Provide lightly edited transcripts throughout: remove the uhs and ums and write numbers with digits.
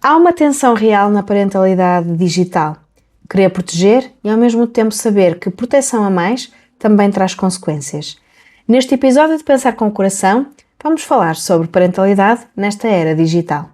Há uma tensão real na parentalidade digital. Querer proteger e ao mesmo tempo saber que proteção a mais também traz consequências. Neste episódio de Pensar com o Coração, vamos falar sobre parentalidade nesta era digital.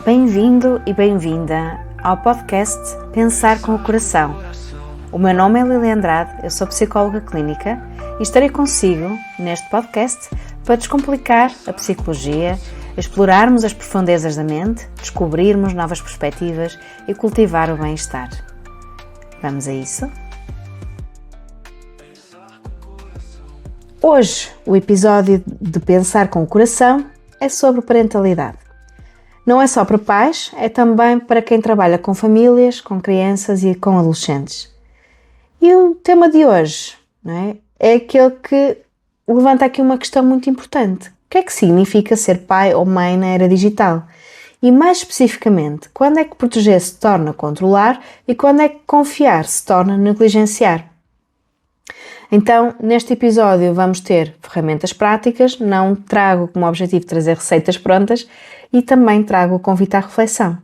Bem-vindo e bem-vinda ao podcast Pensar com o Coração. O meu nome é Lili Andrade, eu sou psicóloga clínica e estarei consigo neste podcast para descomplicar a psicologia, explorarmos as profundezas da mente, descobrirmos novas perspectivas e cultivar o bem-estar. Vamos a isso? Hoje, o episódio de Pensar com o Coração é sobre parentalidade. Não é só para pais, é também para quem trabalha com famílias, com crianças e com adolescentes. E o tema de hoje, é aquele que levanta aqui uma questão muito importante. O que é que significa ser pai ou mãe na era digital? E mais especificamente, quando é que proteger se torna controlar e quando é que confiar se torna negligenciar? Então, neste episódio vamos ter ferramentas práticas, não trago como objetivo trazer receitas prontas e também trago o convite à reflexão.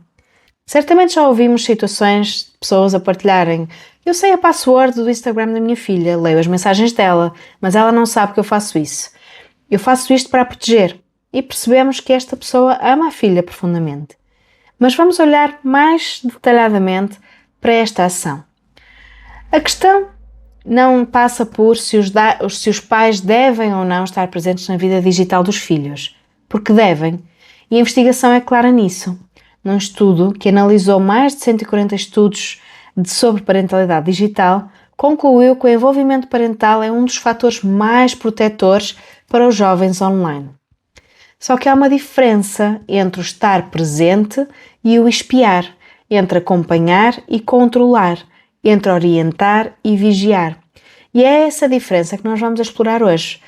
Certamente já ouvimos situações de pessoas a partilharem: eu sei a password do Instagram da minha filha, leio as mensagens dela, mas ela não sabe que eu faço isso. Eu faço isto para a proteger. E percebemos que esta pessoa ama a filha profundamente. Mas vamos olhar mais detalhadamente para esta ação. A questão não passa por se os pais devem ou não estar presentes na vida digital dos filhos, porque devem, e a investigação é clara nisso. Num estudo que analisou mais de 140 estudos sobre parentalidade digital, concluiu que o envolvimento parental é um dos fatores mais protetores para os jovens online. Só que há uma diferença entre o estar presente e o espiar, entre acompanhar e controlar, entre orientar e vigiar. E é essa diferença que nós vamos explorar hoje.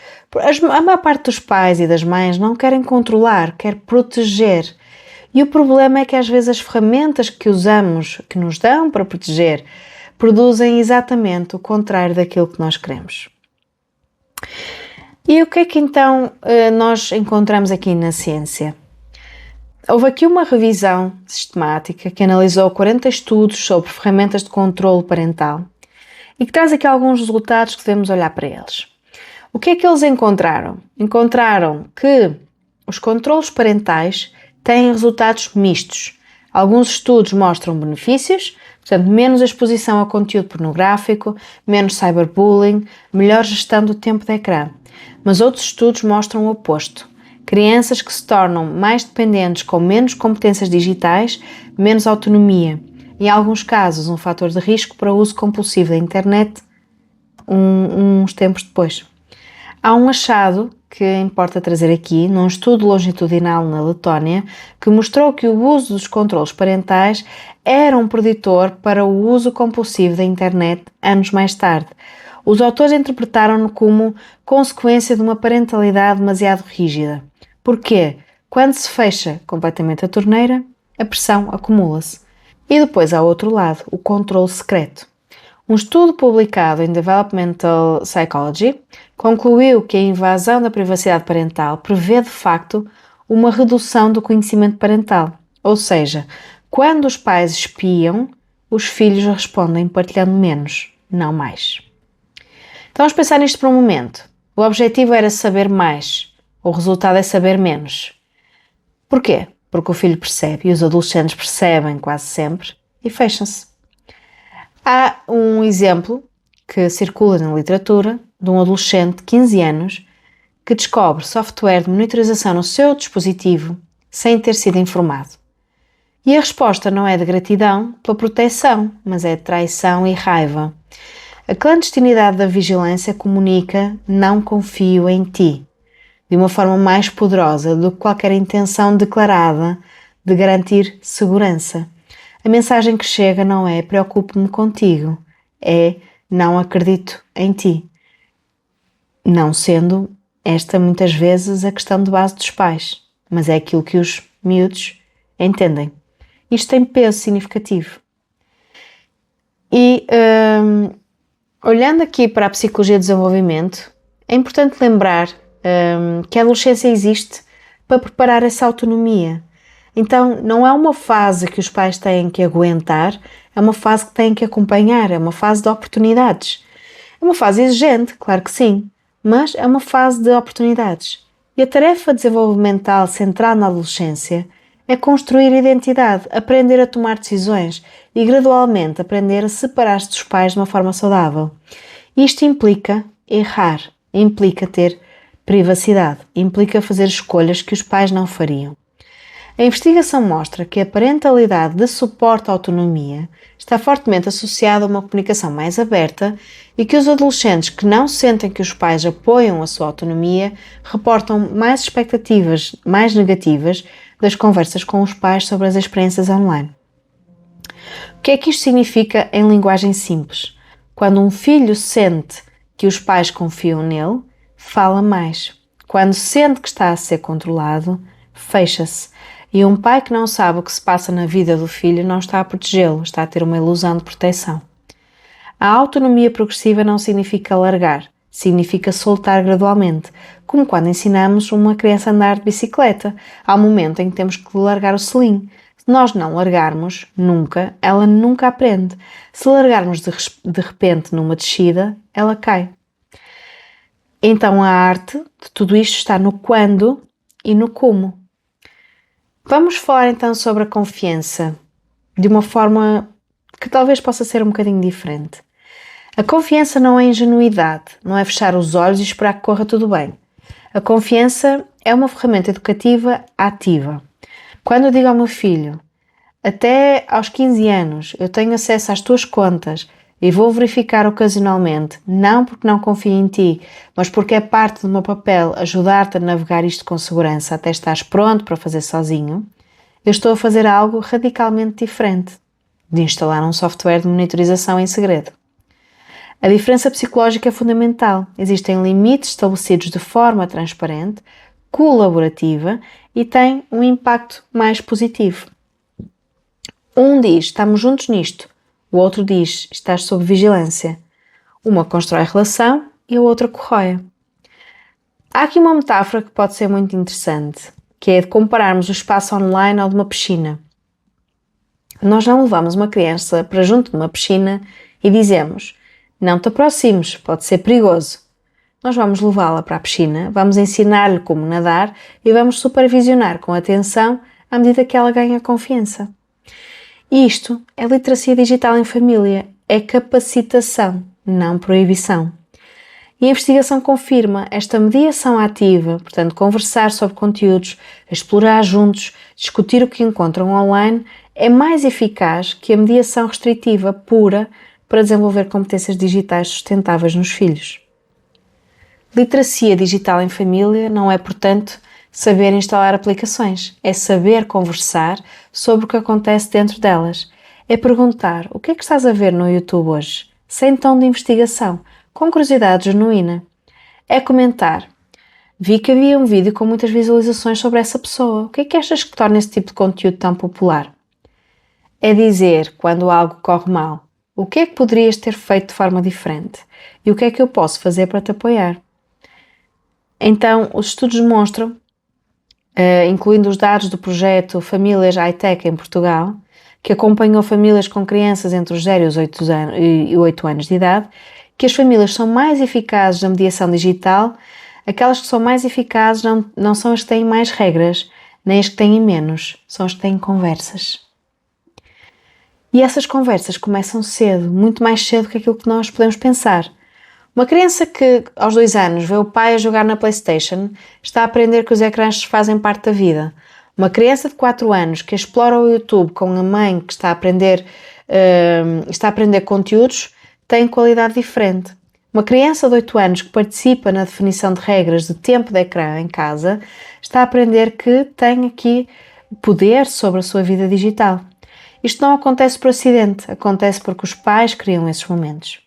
A maior parte dos pais e das mães não querem controlar, quer proteger. E o problema é que às vezes as ferramentas que usamos, que nos dão para proteger, produzem exatamente o contrário daquilo que nós queremos. E o que é que então nós encontramos aqui na ciência? Houve aqui uma revisão sistemática que analisou 40 estudos sobre ferramentas de controle parental e que traz aqui alguns resultados que devemos olhar para eles. O que é que eles encontraram? Encontraram que os controles parentais têm resultados mistos. Alguns estudos mostram benefícios, portanto, menos exposição a conteúdo pornográfico, menos cyberbullying, melhor gestão do tempo de ecrã. Mas outros estudos mostram o oposto. Crianças que se tornam mais dependentes com menos competências digitais, menos autonomia. Em alguns casos, um fator de risco para o uso compulsivo da internet uns tempos depois. Há um achado que importa trazer aqui, num estudo longitudinal na Letónia, que mostrou que o uso dos controles parentais era um preditor para o uso compulsivo da internet anos mais tarde. Os autores interpretaram-no como consequência de uma parentalidade demasiado rígida. Porquê? Quando se fecha completamente a torneira, a pressão acumula-se. E depois há outro lado, o controle secreto. Um estudo publicado em Developmental Psychology concluiu que a invasão da privacidade parental prevê de facto uma redução do conhecimento parental. Ou seja, quando os pais espiam, os filhos respondem partilhando menos, não mais. Então vamos pensar nisto por um momento. O objetivo era saber mais, o resultado é saber menos. Porquê? Porque o filho percebe e os adolescentes percebem quase sempre e fecham-se. Há um exemplo que circula na literatura de um adolescente de 15 anos que descobre software de monitorização no seu dispositivo sem ter sido informado. E a resposta não é de gratidão pela proteção, mas é de traição e raiva. A clandestinidade da vigilância comunica "não confio em ti", de uma forma mais poderosa do que qualquer intenção declarada de garantir segurança. A mensagem que chega não é "preocupo-me contigo", é "não acredito em ti", não sendo esta muitas vezes a questão de base dos pais, mas é aquilo que os miúdos entendem. Isto tem peso significativo. E olhando aqui para a psicologia do desenvolvimento, é importante lembrar que a adolescência existe para preparar essa autonomia. Então, não é uma fase que os pais têm que aguentar, é uma fase que têm que acompanhar, é uma fase de oportunidades. É uma fase exigente, claro que sim, mas é uma fase de oportunidades. E a tarefa desenvolvimental central na adolescência é construir identidade, aprender a tomar decisões e gradualmente aprender a separar-se dos pais de uma forma saudável. Isto implica errar, implica ter privacidade, implica fazer escolhas que os pais não fariam. A investigação mostra que a parentalidade de suporte à autonomia está fortemente associada a uma comunicação mais aberta e que os adolescentes que não sentem que os pais apoiam a sua autonomia reportam mais expectativas mais negativas das conversas com os pais sobre as experiências online. O que é que isto significa em linguagem simples? Quando um filho sente que os pais confiam nele, fala mais. Quando sente que está a ser controlado, fecha-se. E um pai que não sabe o que se passa na vida do filho não está a protegê-lo, está a ter uma ilusão de proteção. A autonomia progressiva não significa largar, significa soltar gradualmente, como quando ensinamos uma criança a andar de bicicleta. Há um momento em que temos que largar o selim. Se nós não largarmos, nunca, ela nunca aprende. Se largarmos de repente numa descida, ela cai. Então a arte de tudo isto está no quando e no como. Vamos falar então sobre a confiança de uma forma que talvez possa ser um bocadinho diferente. A confiança não é ingenuidade, não é fechar os olhos e esperar que corra tudo bem. A confiança é uma ferramenta educativa ativa. Quando eu digo ao meu filho, até aos 15 anos eu tenho acesso às tuas contas e vou verificar ocasionalmente, não porque não confio em ti, mas porque é parte do meu papel ajudar-te a navegar isto com segurança até estares pronto para fazer sozinho, eu estou a fazer algo radicalmente diferente de instalar um software de monitorização em segredo. A diferença psicológica é fundamental. Existem limites estabelecidos de forma transparente, colaborativa e têm um impacto mais positivo. Um diz, estamos juntos nisto. O outro diz, estás sob vigilância. Uma constrói relação e a outra corrói. Há aqui uma metáfora que pode ser muito interessante, que é de compararmos o espaço online ao de uma piscina. Nós não levamos uma criança para junto de uma piscina e dizemos, não te aproximes, pode ser perigoso. Nós vamos levá-la para a piscina, vamos ensinar-lhe como nadar e vamos supervisionar com atenção à medida que ela ganha confiança. Isto é literacia digital em família, é capacitação, não proibição. E a investigação confirma esta mediação ativa, portanto, conversar sobre conteúdos, explorar juntos, discutir o que encontram online, é mais eficaz que a mediação restritiva pura para desenvolver competências digitais sustentáveis nos filhos. Literacia digital em família não é, portanto, saber instalar aplicações, é saber conversar sobre o que acontece dentro delas. É perguntar o que é que estás a ver no YouTube hoje, sem tom de investigação, com curiosidade genuína. É comentar. Vi que havia um vídeo com muitas visualizações sobre essa pessoa. O que é que achas que torna esse tipo de conteúdo tão popular? É dizer, quando algo corre mal, o que é que poderias ter feito de forma diferente? E o que é que eu posso fazer para te apoiar? Então, os estudos demonstram, incluindo os dados do projeto Famílias High-Tech em Portugal, que acompanhou famílias com crianças entre os 0 e 8 anos de idade, que as famílias são mais eficazes na mediação digital, aquelas que são mais eficazes não são as que têm mais regras, nem as que têm menos, são as que têm conversas. E essas conversas começam cedo, muito mais cedo que aquilo que nós podemos pensar. Uma criança que aos 2 anos vê o pai a jogar na PlayStation está a aprender que os ecrãs fazem parte da vida. Uma criança de 4 anos que explora o YouTube com a mãe que está a aprender conteúdos tem qualidade diferente. Uma criança de 8 anos que participa na definição de regras de tempo de ecrã em casa está a aprender que tem aqui poder sobre a sua vida digital. Isto não acontece por acidente, acontece porque os pais criam esses momentos.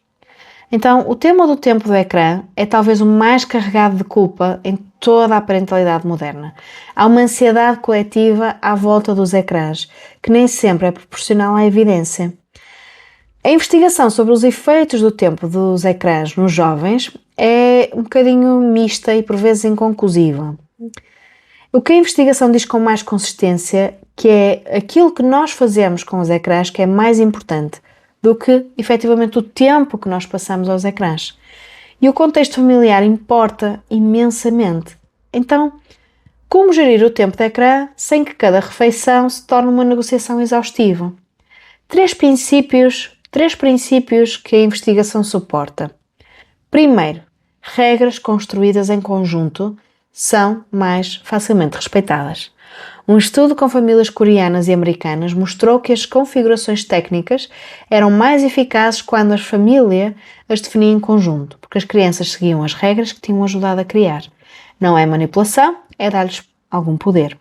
Então, o tema do tempo do ecrã é talvez o mais carregado de culpa em toda a parentalidade moderna. Há uma ansiedade coletiva à volta dos ecrãs, que nem sempre é proporcional à evidência. A investigação sobre os efeitos do tempo dos ecrãs nos jovens é um bocadinho mista e por vezes inconclusiva. O que a investigação diz com mais consistência que é aquilo que nós fazemos com os ecrãs que é mais importante do que, efetivamente, o tempo que nós passamos aos ecrãs. E o contexto familiar importa imensamente. Então, como gerir o tempo de ecrã sem que cada refeição se torne uma negociação exaustiva? Três princípios que a investigação suporta. Primeiro, regras construídas em conjunto são mais facilmente respeitadas. Um estudo com famílias coreanas e americanas mostrou que as configurações técnicas eram mais eficazes quando a família as definia em conjunto, porque as crianças seguiam as regras que tinham ajudado a criar. Não é manipulação, é dar-lhes algum poder.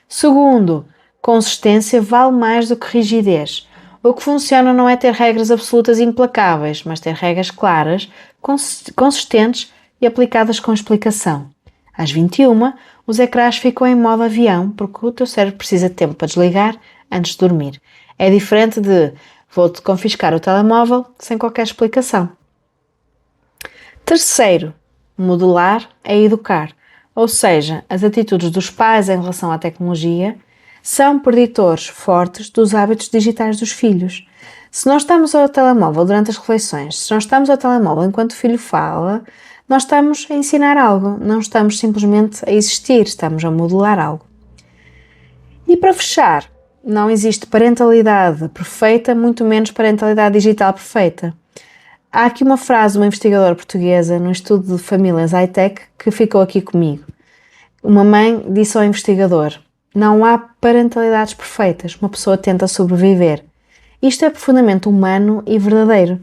Segundo, consistência vale mais do que rigidez. O que funciona não é ter regras absolutas e implacáveis, mas ter regras claras, consistentes e aplicadas com explicação. Às 21, os ecrãs ficam em modo avião porque o teu cérebro precisa de tempo para desligar antes de dormir. É diferente de vou-te confiscar o telemóvel sem qualquer explicação. Terceiro, modelar é educar. Ou seja, as atitudes dos pais em relação à tecnologia são preditores fortes dos hábitos digitais dos filhos. Se nós estamos ao telemóvel durante as refeições, se nós estamos ao telemóvel enquanto o filho fala, nós estamos a ensinar algo, não estamos simplesmente a existir, estamos a modelar algo. E para fechar, não existe parentalidade perfeita, muito menos parentalidade digital perfeita. Há aqui uma frase de uma investigadora portuguesa no estudo de famílias high-tech que ficou aqui comigo. Uma mãe disse ao investigador: não há parentalidades perfeitas, uma pessoa tenta sobreviver. Isto é profundamente humano e verdadeiro.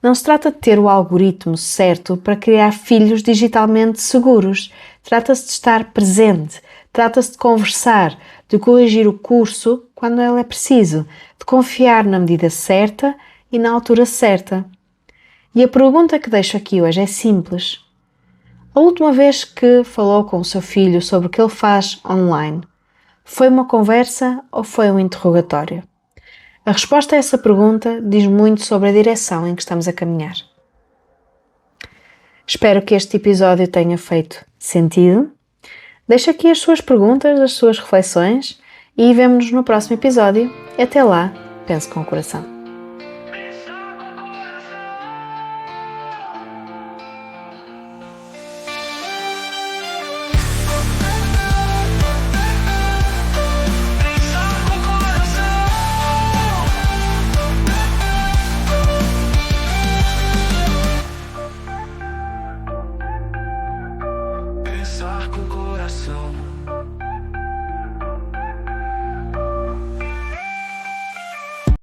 Não se trata de ter o algoritmo certo para criar filhos digitalmente seguros. Trata-se de estar presente, trata-se de conversar, de corrigir o curso quando ele é preciso, de confiar na medida certa e na altura certa. E a pergunta que deixo aqui hoje é simples. A última vez que falou com o seu filho sobre o que ele faz online, foi uma conversa ou foi um interrogatório? A resposta a essa pergunta diz muito sobre a direção em que estamos a caminhar. Espero que este episódio tenha feito sentido. Deixe aqui as suas perguntas, as suas reflexões e vemo-nos no próximo episódio. Até lá, pense com o coração. Pensar com o coração.